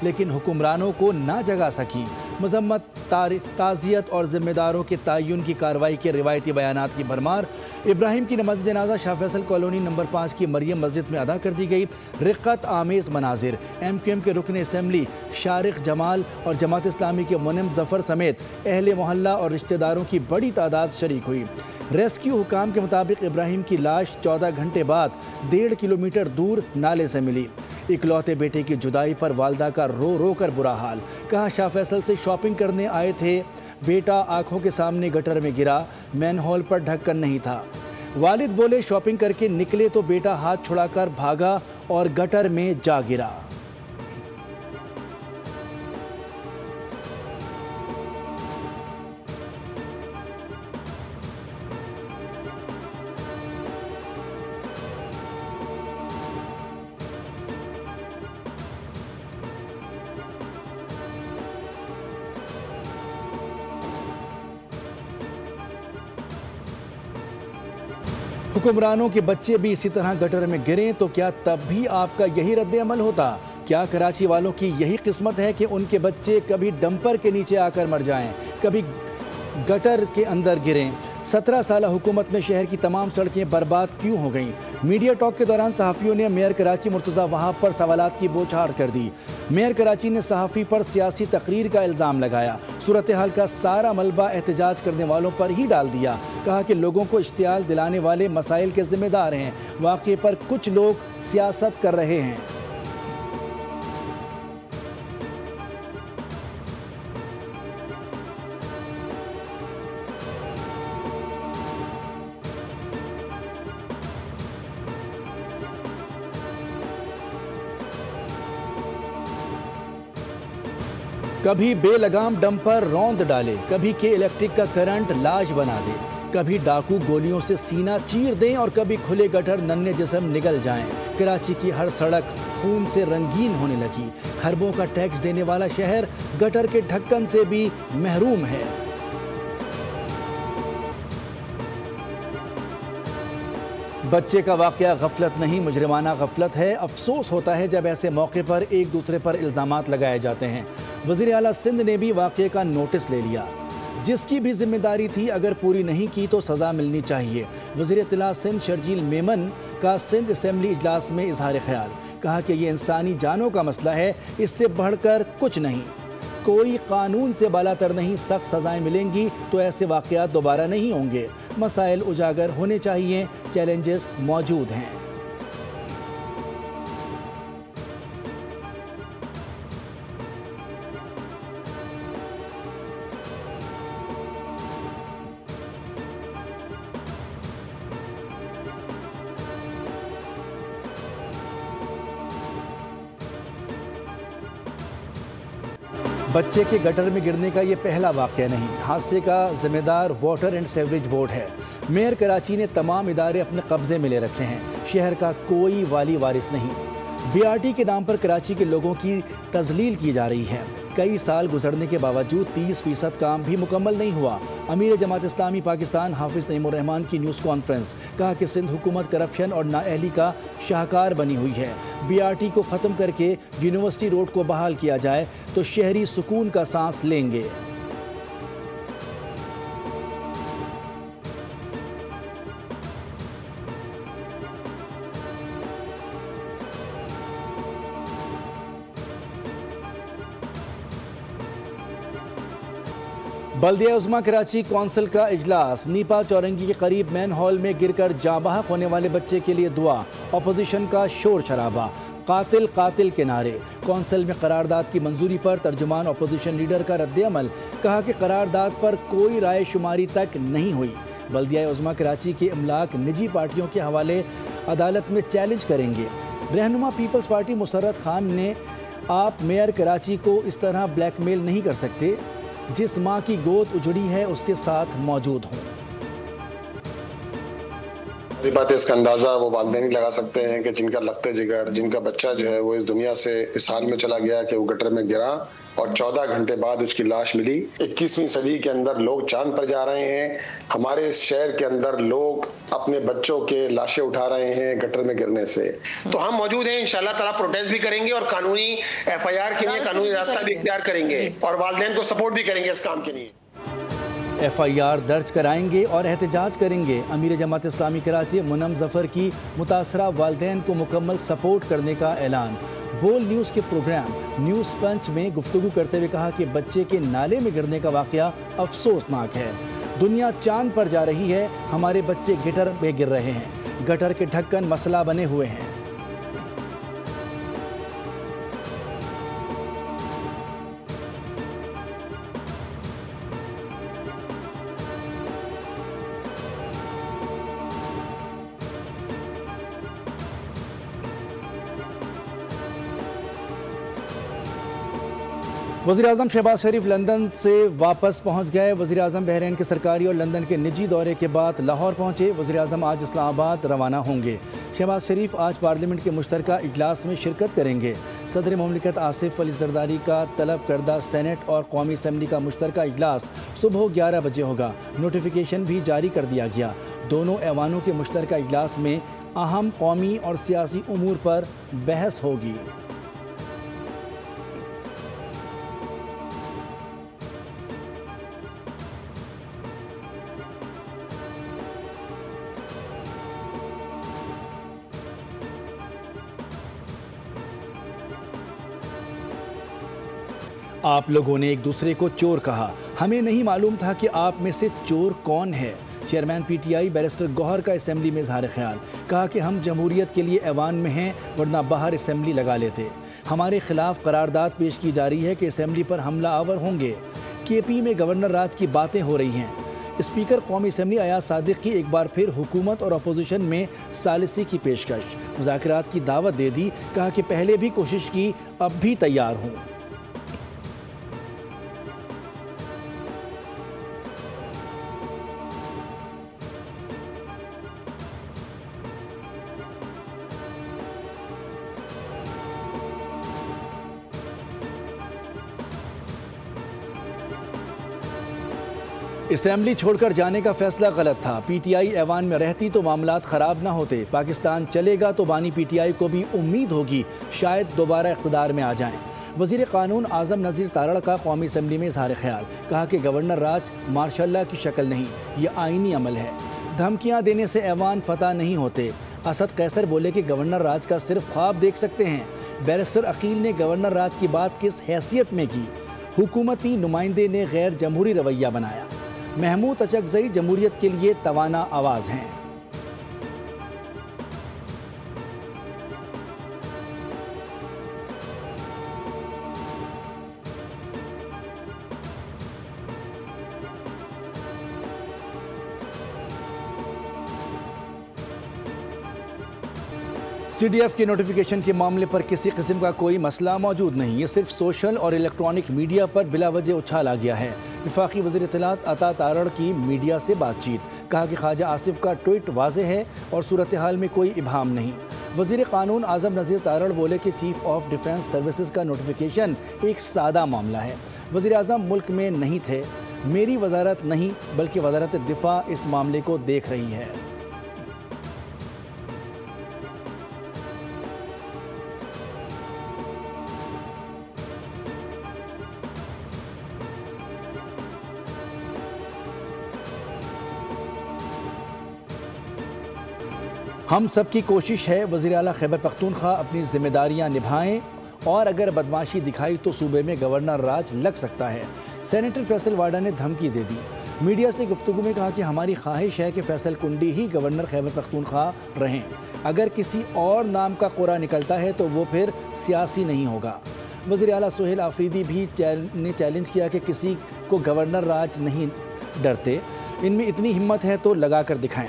लेकिन हुक्मरानों को ना जगा सकी। मजम्मत, ताज़ियत और जिम्मेदारों के तयन की कार्रवाई के रिवायती बयानात की भरमार। इब्राहिम की नमाज जनाजा शाह फैसल कॉलोनी नंबर 5 की मरियम मस्जिद में अदा कर दी गई। रिक़्क़त आमेज़ मनाजिर। MQM के रुकन असम्बली शारिक जमाल और जमात इस्लामी के मुनम जफ़र समेत अहले मोहल्ला और रिश्तेदारों की बड़ी तादाद शरीक हुई। रेस्क्यू हुकाम के मुताबिक इब्राहिम की लाश 14 घंटे बाद 1.5 किलोमीटर दूर नाले से मिली। इकलौते बेटे की जुदाई पर वालदा का रो रो कर बुरा हाल। कहा शाह फैसल से शॉपिंग करने आए थे, बेटा आंखों के सामने गटर में गिरा, मैनहोल पर ढक्कन नहीं था। वालिद बोले शॉपिंग करके निकले तो बेटा हाथ छुड़ाकर भागा और गटर में जा गिरा। हुक्मरानों के बच्चे भी इसी तरह गटर में गिरें तो क्या तब भी आपका यही रद्द अमल होता? क्या कराची वालों की यही किस्मत है कि उनके बच्चे कभी डंपर के नीचे आकर मर जाएं, कभी गटर के अंदर गिरें? 17 साल हुकूमत में शहर की तमाम सड़कें बर्बाद क्यों हो गईं? मीडिया टॉक के दौरान सहाफ़ियों ने मेयर कराची मुर्तज़ा वहाब पर सवालात की बौछार कर दी। मेयर कराची ने सहाफ़ी पर सियासी तकरीर का इल्ज़ाम लगाया। सूरत हाल का सारा मलबा एहतजाज करने वालों पर ही डाल दिया। कहा कि लोगों को इश्तियाल दिलाने वाले मसाइल के जिम्मेदार हैं, वाक़े पर कुछ लोग सियासत कर रहे हैं। कभी बेलगाम डंपर रौंद डाले, कभी के इलेक्ट्रिक का करंट लाश बना दे, कभी डाकू गोलियों से सीना चीर दें और कभी खुले गटर नन्हे जिस्म निगल जाएं। कराची की हर सड़क खून से रंगीन होने लगी। खरबों का टैक्स देने वाला शहर गटर के ढक्कन से भी महरूम है। बच्चे का वाक़या गफलत नहीं, मुजरिमाना गफलत है। अफसोस होता है जब ऐसे मौके पर एक दूसरे पर इल्ज़ामात लगाए जाते हैं। वज़ीर आला सिंध ने भी वाक़े का नोटिस ले लिया। जिसकी भी जिम्मेदारी थी अगर पूरी नहीं की तो सज़ा मिलनी चाहिए। वज़ीर इत्तला सिंध शर्जील मेमन का सिंध असम्बली इजलास में इजहार ख्याल। कहा कि ये इंसानी जानों का मसला है, इससे बढ़कर कुछ नहीं। कोई कानून से बालातर नहीं, सख्त सजाएं मिलेंगी तो ऐसे वाक़यात दोबारा नहीं होंगे। मसाइल उजागर होने चाहिए, चैलेंजेस मौजूद हैं। बच्चे के गटर में गिरने का ये पहला वाक़या नहीं। हादसे का जिम्मेदार वाटर एंड सीवरेज बोर्ड है। मेयर कराची ने तमाम इदारे अपने कब्जे में ले रखे हैं। शहर का कोई वाली वारिस नहीं। BRT के नाम पर कराची के लोगों की तजलील की जा रही है। कई साल गुजरने के बावजूद 30% काम भी मुकम्मल नहीं हुआ। अमीर जमात इस्लामी पाकिस्तान हाफिज़ नईमुर रहमान की न्यूज़ कॉन्फ्रेंस। कहा कि सिंध हुकूमत करप्शन और नाअहली का शाहकार बनी हुई है। BRT को ख़त्म करके यूनिवर्सिटी रोड को बहाल किया जाए तो शहरी सुकून का सांस लेंगे। बल्दिया उज़्मा कराची कौंसिल का इजलास। नीपा चौरंगी के करीब मैन हॉल में गिरकर जाँ बहक होने वाले बच्चे के लिए दुआ। अपोजिशन का शोर शराबा, कातिल कातिल के नारे। कौंसिल में करारदाद की मंजूरी पर तर्जुमान अपोजिशन लीडर का रद्द-ए-अमल। कहा कि करारदाद पर कोई राय शुमारी तक नहीं हुई। बल्दिया उज़्मा कराची के इमलाक निजी पार्टियों के हवाले अदालत में चैलेंज करेंगे। रहनुमा पीपल्स पार्टी मुसर्रत खान ने आप मेयर कराची को इस तरह ब्लैकमेल नहीं कर सकते। जिस माँ की गोद उजड़ी है उसके साथ मौजूद हों। पहली बात है, इसका अंदाजा वो वालिदैन ही लगा सकते हैं कि जिनका लखते जिगर, जिनका बच्चा जो है वो इस दुनिया से इस हाल में चला गया कि वो गटर में गिरा और 14 घंटे बाद उसकी लाश मिली। 21वीं सदी के अंदर लोग चांद पर जा रहे हैं। हमारे इस शहर के अंदर लोग अपने बच्चों के लाशें उठा रहे हैं गटर में गिरने से। तो हम मौजूद हैं, इंशाल्लाह ताला प्रोटेस्ट भी करेंगे और कानूनी FIR के लिए कानूनी रास्ता भी इख्तियार करेंगे और वालिदैन को सपोर्ट भी करेंगे इस काम के लिए। FIR दर्ज कराएंगे और एहतजाज करेंगे। अमीर जमात इस्लामी कराची मुनम जफर की मुतासरा वालिदैन को मुकम्मल सपोर्ट करने का ऐलान। बोल न्यूज़ के प्रोग्राम न्यूज़ पंच में गुफ्तगू करते हुए कहा कि बच्चे के नाले में गिरने का वाक़या अफसोसनाक है। दुनिया चांद पर जा रही है, हमारे बच्चे गटर में गिर रहे हैं। गटर के ढक्कन मसला बने हुए हैं। वज़ीर-ए-आज़म शहबाज शरीफ लंदन से वापस पहुंच गए। वज़ीर-ए-आज़म बहरीन के सरकारी और लंदन के निजी दौरे के बाद लाहौर पहुंचे। वज़ीर-ए-आज़म आज इस्लामाबाद रवाना होंगे। शहबाज शरीफ आज पार्लियामेंट के मुश्तरका इजलास में शिरकत करेंगे। सदर मुमलिकत आसिफ अली जरदारी का तलब करदा सेनेट और कौमी असम्बली का मुश्तरका इजलास सुबह 11 बजे होगा। नोटिफिकेशन भी जारी कर दिया गया। दोनों ऐवानों के मुश्तरका इजलास में अहम कौमी और सियासी उमूर पर बहस होगी। आप लोगों ने एक दूसरे को चोर कहा, हमें नहीं मालूम था कि आप में से चोर कौन है। चेयरमैन PTI बैरिस्टर गौहर का असेंबली में इजहार ख्याल। कहा कि हम जमहूरियत के लिए ऐवान में हैं, वरना बाहर असेंबली लगा लेते। हमारे खिलाफ करारदाद पेश की जा रही है कि असेंबली पर हमला आवर होंगे। KP में गवर्नर राज की बातें हो रही हैं। स्पीकर कौमी असम्बली अयाज सादिक की एक बार फिर हुकूमत और अपोजिशन में सालिसी की पेशकश। मुज़ाकरात की दावत दे दी। कहा कि पहले भी कोशिश की, अब भी तैयार हूँ। असेंबली छोड़कर जाने का फैसला गलत था। PTI ऐवान में रहती तो मामलात ख़राब ना होते। पाकिस्तान चलेगा तो बानी PTI को भी उम्मीद होगी शायद दोबारा इक़्तिदार में आ जाएं। वज़ीर क़ानून आज़म नज़ीर तारड़ का कौमी असम्बली में इज़हार ख्याल। कहा कि गवर्नर राज मार्शाल्लाह की शक्ल नहीं, ये आइनी अमल है। धमकियाँ देने से ऐवान फतह नहीं होते। असद कैसर बोले कि गवर्नर राज का सिर्फ ख्वाब देख सकते हैं। बैरिस्टर अकील ने गवर्नर राज की बात किस हैसियत में की? हुकूमती नुमाइंदे ने गैर जमहूरी रवैया बनाया। महमूद अचकज़ई जमहूरियत के लिए तवाना आवाज़ हैं। CDF के नोटिफिकेशन के मामले पर किसी किस्म का कोई मसला मौजूद नहीं। ये सिर्फ सोशल और इलेक्ट्रॉनिक मीडिया पर बिला वजह उछाला गया है। वफाकी वज़ीर इत्तलात अता तारड़ की मीडिया से बातचीत। कहा कि ख्वाजा आसिफ का ट्वीट वाज़ेह है और सूरत हाल में कोई इबाहम नहीं। वज़ीर क़ानून आज़म नज़ीर तारड़ बोले कि चीफ ऑफ डिफेंस सर्विसेज का नोटिफिकेशन एक सादा मामला है। वज़ीर आज़म मुल्क में नहीं थे। मेरी वजारत नहीं बल्कि वजारत दिफा इस मामले को देख रही है। हम सब की कोशिश है वज़ीर आला खैबर पख्तूनख्वा अपनी जिम्मेदारियां निभाएं और अगर बदमाशी दिखाई तो सूबे में गवर्नर राज लग सकता है। सेनेटर फैसल वाडा ने धमकी दे दी। मीडिया से गुफ्तगू में कहा कि हमारी ख्वाहिश है कि फैसल कुंडी ही गवर्नर खैबर पख्तूनख्वा रहें। अगर किसी और नाम का कोरा निकलता है तो वो फिर सियासी नहीं होगा। वज़ीर आला सुहेल आफरीदी भी ने चैलेंज किया कि किसी को गवर्नर राज नहीं डरते, इनमें इतनी हिम्मत है तो लगा कर दिखाएं।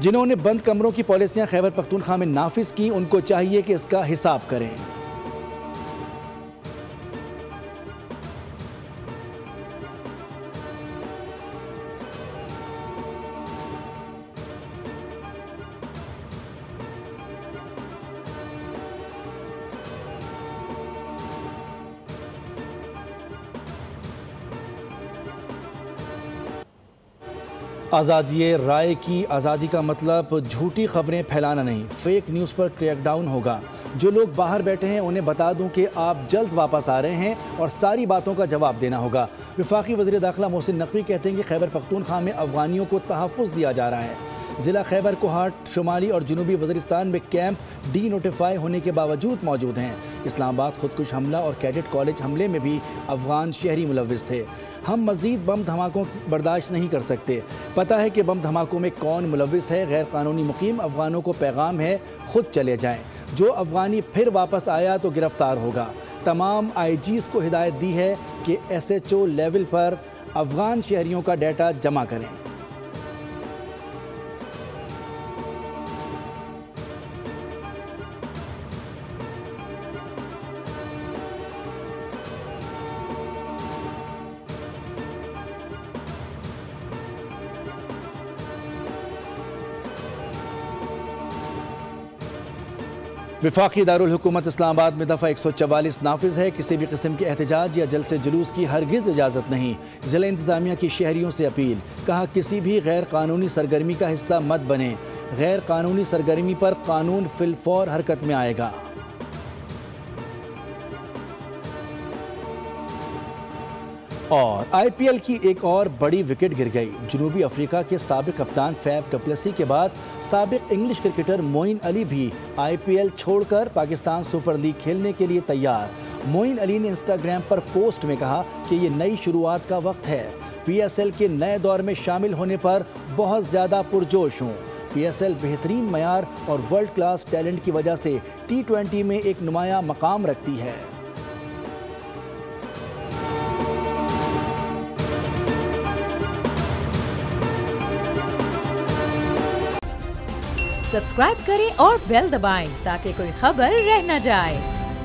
जिन्होंने बंद कमरों की पॉलिसियां खैबर पख्तूनख्वा में नाफिज की, उनको चाहिए कि इसका हिसाब करें। आज़ादी राय की आज़ादी का मतलब झूठी खबरें फैलाना नहीं, फेक न्यूज़ पर क्रैकडाउन होगा। जो लोग बाहर बैठे हैं उन्हें बता दूं कि आप जल्द वापस आ रहे हैं और सारी बातों का जवाब देना होगा। वफाकी वज़ीर दाखिला मोहसिन नकवी कहते हैं कि खैबर पख्तूनख्वा में अफ़गानियों को तहफ़्फ़ुज़ दिया जा रहा है। ज़िला खैबर कोहाट शुमाली और जनूबी वज़ीरिस्तान में कैंप डी नोटिफाई होने के बावजूद मौजूद हैं। इस्लामाबाद खुदकुश हमला और कैडेट कॉलेज हमले में भी अफ़गान शहरी मुलव्विस थे। हम मज़ीद बम धमाकों बर्दाश्त नहीं कर सकते। पता है कि बम धमाकों में कौन मुलव्विस है। गैर कानूनी मुकीम अफ़गानों को पैगाम है, खुद चले जाएँ। जो अफ़गानी फिर वापस आया तो गिरफ्तार होगा। तमाम IGs को हिदायत दी है कि SHO लेवल पर अफ़गान शहरियों का डाटा जमा करें। वफाकी दारुल हुकूमत इस्लामाबाद में दफ़ा 144 नाफिज है। किसी भी किस्म के एहतजाज या जलसे जुलूस की हरगिज़ इजाज़त नहीं। ज़िला इंतज़ामिया की शहरियों से अपील, कहा किसी भी गैर कानूनी सरगर्मी का हिस्सा मत बने। गैर कानूनी सरगर्मी पर कानून फिलफौर हरकत में आएगा। और IPL की एक और बड़ी विकेट गिर गई। जनूबी अफ्रीका के साबिक कप्तान फैफ डुप्लेसी के बाद साबिक इंग्लिश क्रिकेटर मोइन अली भी IPL छोड़कर पाकिस्तान सुपर लीग खेलने के लिए तैयार। मोइन अली ने इंस्टाग्राम पर पोस्ट में कहा कि ये नई शुरुआत का वक्त है। PSL के नए दौर में शामिल होने पर बहुत ज़्यादा पुरजोश हूँ। PSL बेहतरीन मयार और वर्ल्ड क्लास टैलेंट की वजह से T20 में एक नुमाया मकाम रखती है। सब्सक्राइब करें और बेल दबाएं ताकि कोई खबर रह न जाए।